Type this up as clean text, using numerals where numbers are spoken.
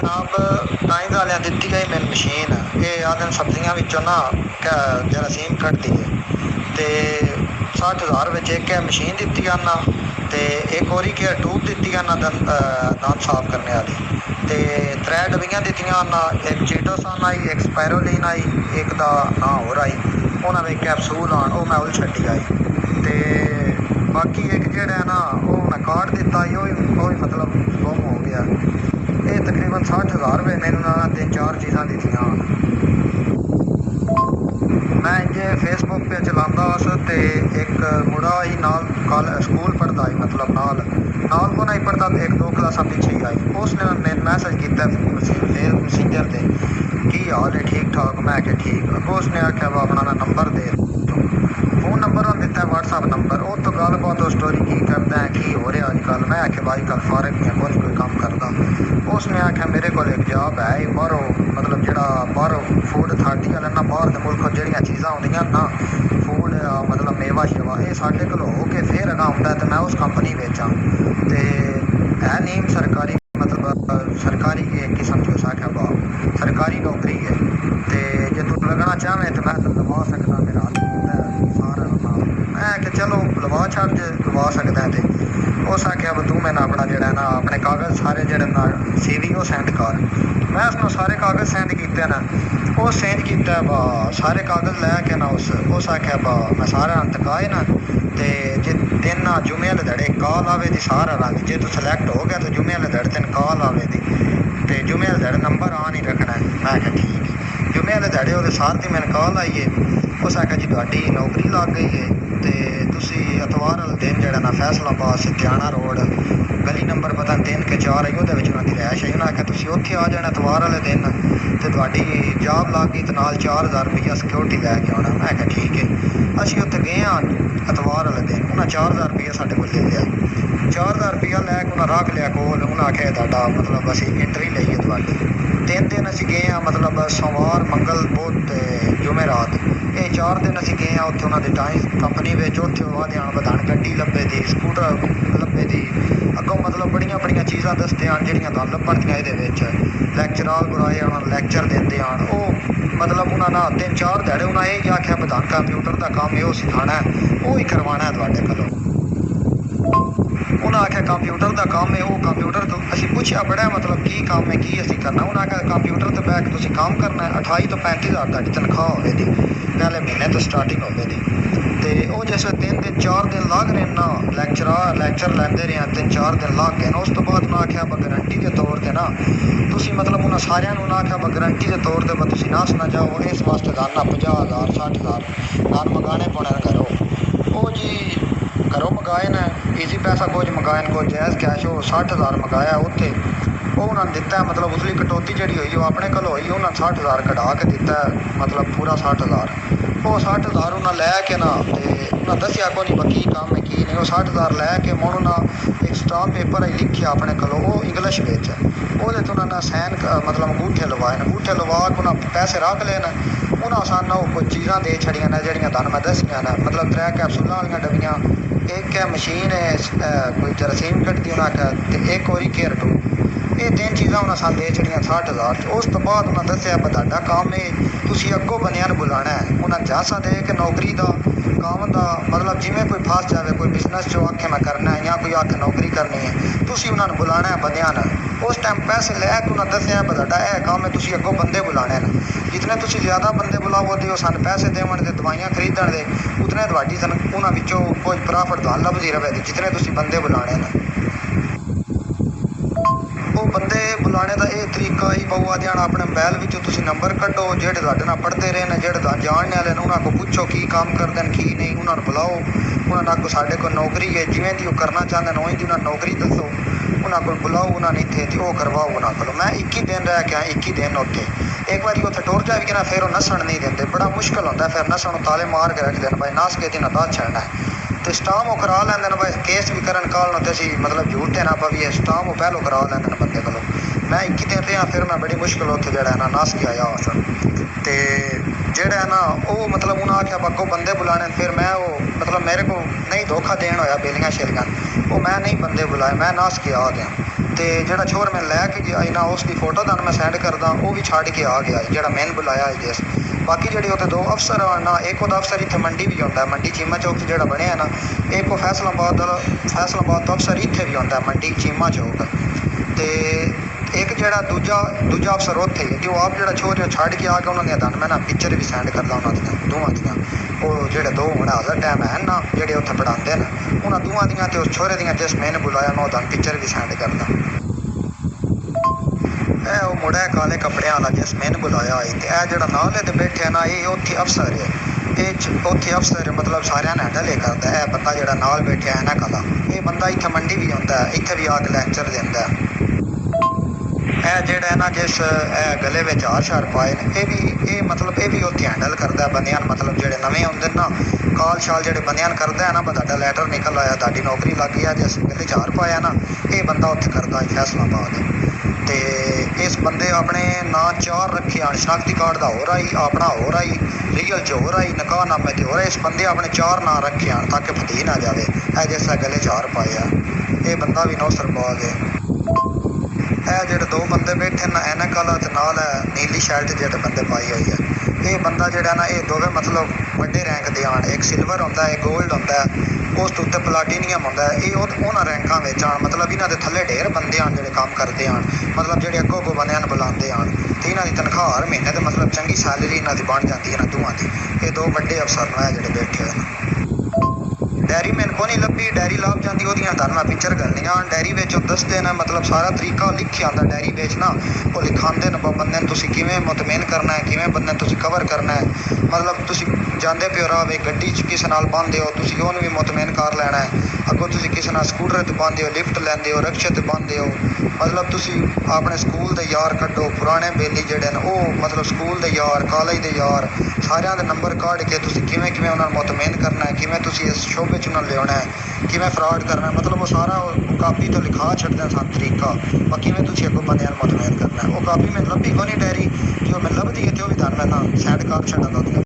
जनाब टाइम वाले दिती गई मैंने मशीन ये आदन सब्जियां विचों ना जरासीम कटती है तो 60,000 एक मशीन दी ना तो एक होरी केयर ट्यूब दी ना दंद साफ करने वाली तो 3 डब्बियां दित्तियां ना एक चीटोसान आई एक स्पायरोलीन आई एक दा ना होर आई उन्होंने कैप्सूल आन वो मैं उल छड्डी आई तो बाकी एक जेड़ा है ना वो मैं कार्ड दिता मतलब गुम हो गया ये तकरीबन 60,000 मैंने उन्होंने 3-4 चीज़ां दित्तियां मैं इंजे फेसबुक पे चलांदा उस ते एक मुड़ा ही नाल कल स्कूल पढ़ता ही मतलब नाल को नहीं पढ़ता तो एक 2 क्लासा पीछे ही आई उसने मैंने मैसेज किया मैसेंजर से की हाल है ठीक ठाक मैं क्या ठीक अगो उसने आख्या वो अपना नंबर दे फोन नंबर उन्हें दिता व्हाट्सअप नंबर वो तो गल बात स्टोरी की करते हैं की हो रहा अजकल मैं आख्या भाई कल फारग नहीं कोई काम करता उसने आख्या मेरे को एक जॉब है बाहरों मतलब जो बाहरों फूड अथॉरिटी वाले ना बाहर के मुल्क जड़ियाँ चीज़ां आउंदियां ना फूड मतलब मेवा शेवा ये साढ़े को हो के फिर अगर आउंदा तो मैं उस कंपनी बेचा तो है नहीं सरकारी मतलब सरकारी एक किस्म की उस आख्या बा सरकारी नौकरी है तो जे तू लगना चाहें तो मैं तो लवा सकता मेरा हाथ सारा मैं कि चलो लवा छड़ जे लवा सकता है तो उस आख्या तू मैंने अपना जोड़ा ना अपने कागज़ सारे जोड़े ना CV वो सेंड कर मैं उसने सारे कागज़ सेंड किए ना वो सेंड किया बा सारे कागज़ लैके ना उस आख्या बा मैं सारा तकाए ना तो जे दिन जुमे वाले दड़े कॉल आवे दी सारा रंग जे तू सिलेक्ट हो गया तो जुमे वाले दड़े तेन कॉल आवे दी तो जुमे वाले दड़े नंबर आ नहीं रखना है मैं क्या ठीक है जुमे वाले दड़े वो सार दी मैंने कॉल आई है उस आख्या जी तुहाडी नौकरी लग गई है तो तुसी एतवार वाले दिन जो ना फैसलाबाद सिद्धियाना रोड गली नंबर पता 3 के 4 आई उहदे विच उन्हां दी रैश आई उन्हें आख्या तुसी उत्थे आ जाना एतवार वाले दिन तो तुहाडी जॉब लग गई तो नाल 4,000 रुपया सिक्योरिटी लैके आना मैं क्या ठीक है असीं उत्थे गए एतवार वाले दिन उन्हें 4,000 रुपया साढ़े को ले लिया 4,000 रुपया लैके उन्हें रख लिया कोल उन्हें आख्या तुहाडा मतलब असीं एंट्री लई है तुहाडी 3 दिन असीं गए मतलब सोमवार मंगल बुध जुमेरात ये 4 दिन असीं गए उत्थे उन्होंने टाइम कंपनी में उत्थे आदे बधान गड्डी लब्भे दी स्कूटर लब्भे दी अगों मतलब बड़ियां चीज़ां दसदे हैं जिहड़ियां तुहानूं लब्भणगियां इहदे विच लैक्चरार बुलाए उन्होंने लैक्चर देंदे हैं वो मतलब उन्होंने 3-4 ध्याड़े उन्हें यही आख्या बधान कंप्यूटर का काम यो सिखाना है वो ही करवाना है तुहाडे कोलों उन्हें आख्या कंप्यूटर का काम है वो कंप्यूटर तो असीं पुछया बड़ा मतलब की काम है की असीं करना उन्हें आख्या कंप्यूटर तो बैक तुसीं काम करना है 28 तो 35,000 तुहाडी तनख्वाह होवेगी पहले महीने तो स्टार्टिंग होवेगी तो वो जिस 3 दिन 4 दिन लग रहे ना लैक्चर लैंदे रहे 3-4 दिन लग गए ना उस तो बाद उन्हें आख्या गारंटी के तौर पर ना तुसीं मतलब उन्हें सारिਆਂ ਨੂੰ आख्या गारंटी के तौर पर तुसीं नस ना जाओ इस वास्ते दाना 50,000 60,000 नान मंगाने पौने घरों वो जी घरों मंगाए न ईजी पैसा कुछ मंगाए कुछ जैज़ कैश हो 60,000 मंगाया उत्थे वो उन्होंने दिता है मतलब उसकी कटौती जी हुई वो अपने को हुई उन्हें 60,000 कढ़ा के दिता है मतलब पूरा 60,000 वो 60,000 उन्हें लैके ना तो उन्हें दसिया को नहीं बकी काम है की नहीं वो 60,000 लैके मुड़ उन्हें एक स्टाम्प पेपर ही लिखिया अपने को वो इंग्लिश बिच वो उन्होंने सैन मतलब अंगूठे लवा के उन्हें पैसे रख ले उन्हें सानू कोई चीज़ां दे छड़ियां ने जड़ियां तुहानूं मैं दसियां ने मतलब 3 कैप्सूलों वाली डब्बियां एक है मशीन है कोई जरासीम कटती उन्हें आख्या तो एक होरी केयर ट्यूब ये 3 चीज़ां उन्हें सानूं दे छड़ियां 60,000 उस तो बाद उन्हें दसिया तुहाडा काम है तुसीं अग्गों बंदियां नूं बुलाना है उन्हें झांसा दे के नौकरी का काम का मतलब जिमें कोई फस जाए कोई बिजनेस जो आखे मैं करना है या कोई आखे नौकरी करनी है तुसीं उन्होंने बुलाना है बंदियां ने उस टाइम पैसे लैके उन्हें दसिया तुहाडा यह काम है तुसीं अग्गों बंदे बुलाने हैं जितने तुसीं ज़्यादा बंदे बुलाओगे वो सानूं पैसे देवन दे दवाइयां खरीदण दे उतने तुहाडी उन्हां विचों कुछ प्रॉफिट तुहानूं लभदी रहे जितने तुसीं बंदे बुलाने हैं वो बंदे बुलाने का यह तरीका ही पऊआ देना अपने मोबाइल में तुसीं नंबर कड्डो जेह्ड़े तुहाडे नाल पढ़ते रहे ने जेह्ड़े जानने वाले ने उन्होंने को पुछो की काम करते हैं की नहीं उन्होंने बुलाओ उन्होंने आखो साढ़े को नौकरी है जिवें दी करना चाहते हैं उवें दी उन्होंने नौकरी दसो उन्होंने को बुलाओ उन्होंने इत्थे ते वो करवाओ उन्होंने को मैं 21 दिन रह के 21 दिन उत्थे एक बार उत्थे टुर जाए कि ना फिर वो नस्सण नहीं देंगे बड़ा मुश्किल होंदा फिर नस्सण ताले मार के रखते हैं भाई नस के दिन दस छड़ना है तो स्टाम वो करा लेंदे ने भाई केस भी करन काल ते असीं मतलब झूठे ना पवीए स्टाम वो पहलों करा लेंदे ने बंदे कोलों मैं 21 दिन रहा फिर मैं बड़ी मुश्किल उत्थे जेह्ड़ा है ना नस के आया उस ते जेह्ड़ा है ना वो मतलब उन्हें आख्या अग्गों बंदे बुलाने फिर मैं वो मतलब मेरे को नहीं धोखा देन होया बेलियां शेलियां वो मैं नहीं बंदे बुलाए मैं नस के आ गया ਤੇ ਜਿਹੜਾ ਚੋਰ ਮੈਂ ਲੈ ਕੇ ਗਿਆ ਨਾ ਉਸ ਦੀ ਫੋਟੋ ਤੁਹਾਨੂੰ ਮੈਂ ਸੈਂਡ ਕਰਦਾ, ਉਹ ਵੀ ਛੱਡ ਕੇ ਆ ਗਿਆ ਜਿਹੜਾ ਮੈਨ ਬੁਲਾਇਆ ਜਿਸ। ਬਾਕੀ ਜਿਹੜੇ ਉੱਥੇ ਦੋ ਅਫਸਰ ਆ ਨਾ, ਇੱਕ ਉਹਦਾ ਅਫਸਰ ਇੱਥੇ ਮੰਡੀ ਵੀ ਆਉਂਦਾ, ਮੰਡੀ ਚੀਮਾ ਚੌਕ 'ਚ ਜਿਹੜਾ ਬਣਿਆ ਨਾ, ਇੱਕ ਉਹ ਫੈਸਲਾਬਾਦ ਤੋਂ ਅਫਸਰ ਇੱਥੇ ਵੀ ਆਉਂਦਾ ਮੰਡੀ ਚੀਮਾ ਚੌਕ। ਤੇ ਇੱਕ ਜਿਹੜਾ ਦੂਜਾ ਅਫਸਰ ਉੱਥੇ ਹੀ, ਜੋ ਆਪ ਜਿਹੜਾ ਚੋਰ ਛੱਡ ਕੇ ਆ ਗਿਆ, ਉਹਨਾਂ ਦੀਆਂ ਤੁਹਾਨੂੰ ਮੈਂ ਨਾ ਪਿਕਚਰ ਵੀ ਸੈਂਡ ਕਰਦਾ ਉਹਨਾਂ ਦੀਆਂ ਦੋਵਾਂ ਦੀਆਂ। ਉਹ ਜਿਹੜੇ ਦੋ ਹੁਣ ਹਾਜ਼ਰ ਟਾਈਮ ਹੈ ਨਾ ਜਿਹੜੇ ਉੱਥੇ ਪੜ੍ਹਾਉਂਦੇ ਨੇ, ਉਹਨਾਂ ਦੋਵਾਂ ਦੀਆਂ ਤੇ ਉਸ ਛੋਰੇ ਦੀਆਂ ਜਿਸ ਮੈਨ ਬੁਲਾਇਆ ਮੈਂ ਉਹਦਾ ਪਿਕਚਰ ਵੀ ਸੈਂਡ ਕਰਦਾ। ਇਹ ਉਹ ਮੁੰਡਾ ਕਾਲੇ ਕੱਪੜਿਆਂ ਵਾਲਾ ਜਿਸ ਮੈਨ ਬੁਲਾਇਆ ਹੈ, ਤੇ ਇਹ ਜਿਹੜਾ ਨਾਲ ਇਹਦੇ ਬੈਠਿਆ ਨਾ, ਇਹ ਉੱਥੇ ਅਫਸਰ ਹੈ। ਇਹ ਉੱਥੇ ਅਫਸਰ ਮਤਲਬ ਸਾਰਿਆਂ ਨੇ ਹੈਂਡਲ ਕਰਦਾ। ਇਹ ਬੰਦਾ ਜਿਹੜਾ ਨਾਲ ਬੈਠਿਆ ਹੈ ਨਾ ਕਾਲਾ, ਇਹ ਬੰਦਾ ਇੱਥੇ ਮੰਡੀ ਵੀ ਆਉਂਦਾ, ਇੱਥੇ ਵੀ ਆ ਕੇ ਲੈਕਚਰ ਦਿੰਦਾ। ਇਹ ਜਿਹੜਾ ਹੈ ਨਾ ਜਿਸ ਗਲੇ ਵਿੱਚ ਹਾਰ ਪਾਏ ਨੇ, ਇਹ ਵੀ ਉੱਥੇ ਹੈਂਡਲ ਕਰਦਾ ਬੰਦਿਆਂ ਨੂੰ, ਮਤਲਬ ਜਿਹੜੇ ਨਵੇਂ ਆਉਂਦੇ ਨਾ ਕਾਲ ਸ਼ਾਲ ਜਿਹੜੇ ਬੰਦਿਆਂ ਨੂੰ ਕਰਦਾ ਹੈ ਨਾ, ਤੁਹਾਡਾ ਲੈਟਰ ਨਿਕਲ ਆਇਆ, ਤੁਹਾਡੀ ਨੌਕਰੀ ਲੱਗ ਗਈ ਆ, ਜਿਸ ਗਲੇ 'ਚ ਹਾਰ ਪਾਇਆ ਨਾ, ਇਹ ਬੰਦਾ ਉੱਥੇ ਕਰਦਾ ਫੈਸਲਾਬਾਦ। ਤੇ ਇਸ ਬੰਦੇ ਆਪਣੇ ਨਾਂ 4 ਰੱਖੇ ਹਨ, ਸ਼ਨਾਖਤੀ ਕਾਰਡ ਦਾ ਹੋਰ ਆਈ, ਆਪਣਾ ਹੋਰ ਆਈ, ਰੀਅਲ 'ਚ ਹੋਰ ਆਈ, ਨਿਕਾਹਨਾਮੇ 'ਤੇ ਹੋਰ ਆਈ। ਇਸ ਬੰਦੇ ਆਪਣੇ 4 ਨਾਂ ਰੱਖੇ ਹਨ ਤਾਂ ਕਿ ਫਤੀਹ ਨਾ ਜਾਵੇ। ਇਹ ਜਿਸ ਗਲੇ 'ਚ ਹਾਰ ਪਾਇਆ, ਇਹ ਬੰਦਾ ਵੀ ਨੌਸਰਬਾਜ਼ ਹੈ। ਇਹ ਜਿਹੜੇ ਦੋ ਬੰਦੇ ਬੈਠੇ ਨਾ, ਐਨਕ ਵਾਲਾ ਤੇ ਨਾਲ ਨੀਲੀ ਸ਼ਰਟ ਜਿਹੜੇ ਬੰਦੇ ਪਾਈ ਹੋਈ ਹੈ, ਇਹ ਬੰਦਾ ਜਿਹੜਾ ਨਾ, ਇਹ ਦੋਵੇਂ ਮਤਲਬ ਵੱਡੇ ਰੈਂਕ ਦੇ ਆਣ। ਇੱਕ ਸਿਲਵਰ ਹੁੰਦਾ ਹੈ, ਗੋਲਡ ਹੁੰਦਾ ਹੈ, ਉਸ ਤੋਂ ਉੱਤੇ ਪਲਾਟੀਨੀਅਮ ਹੁੰਦਾ ਹੈ। ਇਹ ਉਹਨਾਂ ਰੈਂਕਾਂ ਵਿੱਚ ਆਣ, ਮਤਲਬ ਇਹਨਾਂ ਦੇ ਥੱਲੇ ਢੇਰ ਬੰਦੇ ਆਣ ਜਿਹੜੇ ਕੰਮ ਕਰਦੇ ਆਣ, ਮਤਲਬ ਜਿਹੜੇ ਅੱਗੋਂ ਬੰਦਿਆਂ ਨੂੰ ਬੁਲਾਉਂਦੇ ਆਣ, ਤੇ ਇਹਨਾਂ ਦੀ ਤਨਖਾਹ ਹਰ ਮਹੀਨੇ ਤੇ ਮਤਲਬ ਚੰਗੀ ਸੈਲਰੀ ਇਹਨਾਂ ਦੀ ਬਣ ਜਾਂਦੀ ਹੈ ਨਾ ਦੋਵਾਂ ਦੀ। ਇਹ ਦੋ ਵੱਡੇ ਅਫਸਰ ਨੇ ਜਿਹੜੇ ਬੈਠੇ ਹੋਏ ਨੇ। ਡੈਰੀ ਮੈਨੂੰ ਕੋਈ ਨਹੀਂ ਲੱਭੀ, ਡੈਰੀ ਲੱਭ ਜਾਂਦੀ ਉਹਦੀਆਂ ਤੁਹਾਨੂੰ ਮੈਂ ਪਿਕਚਰ ਕਰਨੀਆਂ। ਡੈਰੀ ਵਿੱਚ ਉਹ ਦੱਸਦੇ ਨੇ, ਮਤਲਬ ਸਾਰਾ ਤਰੀਕਾ ਲਿਖਿਆ ਹੁੰਦਾ ਡੈਰੀ ਵਿੱਚ ਨਾ, ਉਹ ਲਿਖਾਉਂਦੇ ਨੇ ਬੰਦੇ ਨੂੰ ਤੁਸੀਂ ਕਿਵੇਂ ਮੁਤਮਿਨ ਕਰਨਾ ਹੈ, ਕਿਵੇਂ ਬੰਦੇ ਨੂੰ ਤੁਸੀਂ ਕਵਰ ਕਰਨਾ ਹੈ। ਮਤਲਬ ਤੁਸੀਂ ਜਾਂਦੇ ਪਿਓ ਰਾਹ ਵਿੱਚ ਗੱਡੀ 'ਚ ਕਿਸੇ ਨਾਲ ਬੰਨ੍ਹਦੇ ਹੋ, ਤੁਸੀਂ ਉਹਨੂੰ ਵੀ ਮੁਤਮਿਨ ਕਰ ਲੈਣਾ ਹੈ। ਅੱਗੋਂ ਤੁਸੀਂ ਕਿਸੇ ਨਾਲ ਸਕੂਟਰ 'ਤੇ ਬੰਨ੍ਹਦੇ ਹੋ, ਲਿਫਟ ਲੈਂਦੇ ਹੋ, ਰਿਕਸ਼ੇ 'ਤੇ ਬੰਨ੍ਹਦੇ ਹੋ, ਮਤਲਬ ਤੁਸੀਂ ਆਪਣੇ ਸਕੂਲ ਦੇ ਯਾਰ ਕੱਢੋ, ਪੁਰਾਣੇ ਬੇਲੀ ਜਿਹੜੇ ਨੇ ਉਹ, ਮਤਲਬ ਸਕੂਲ ਦੇ ਯਾਰ, ਕਾਲਜ ਦੇ ਯਾਰ, ਸਾਰਿਆਂ ਦੇ ਨੰਬਰ ਕੱਢ ਕੇ ਤੁਸੀਂ ਕਿਵੇਂ ਉਹਨਾਂ ਨੂੰ ਮੁਤਮਿਨ ਕਰਨਾ ਹੈ, ਕਿਵੇਂ ਤੁਸੀਂ ਇਸ ਸ਼ੋਬੇ 'ਚ ਉਹਨਾਂ ਨੂੰ ਲਿਆਉਣਾ ਹੈ, ਕਿਵੇਂ ਫਰਾਡ ਕਰਨਾ ਹੈ, ਮਤਲਬ ਉਹ ਸਾਰਾ ਕਾਪੀ ਤੋਂ ਲਿਖਾ ਛੱਡਦੇ ਸਾਨੂੰ ਤਰੀਕਾ, ਕਿਵੇਂ ਤੁਸੀਂ ਅੱਗੋਂ ਬੰਦਿਆਂ ਨੂੰ ਮੁਤਮਿਨ ਕਰਨਾ ਹੈ। ਉਹ ਕਾਪੀ ਮੈਨੂੰ ਲੱਭੀ ਕੋਈ ਨਹੀਂ ਡੈਰੀ, ਜੋ ਮੈਨੂੰ ਲੱਭਦੀ ਹੈ ਤੇ ਉਹ ਵੀ ਤੁਹਾਨੂੰ ਮੈਂ ਨਾ ਸੈਂਡ ਕਰ ਛੱਡਾਂਗਾ।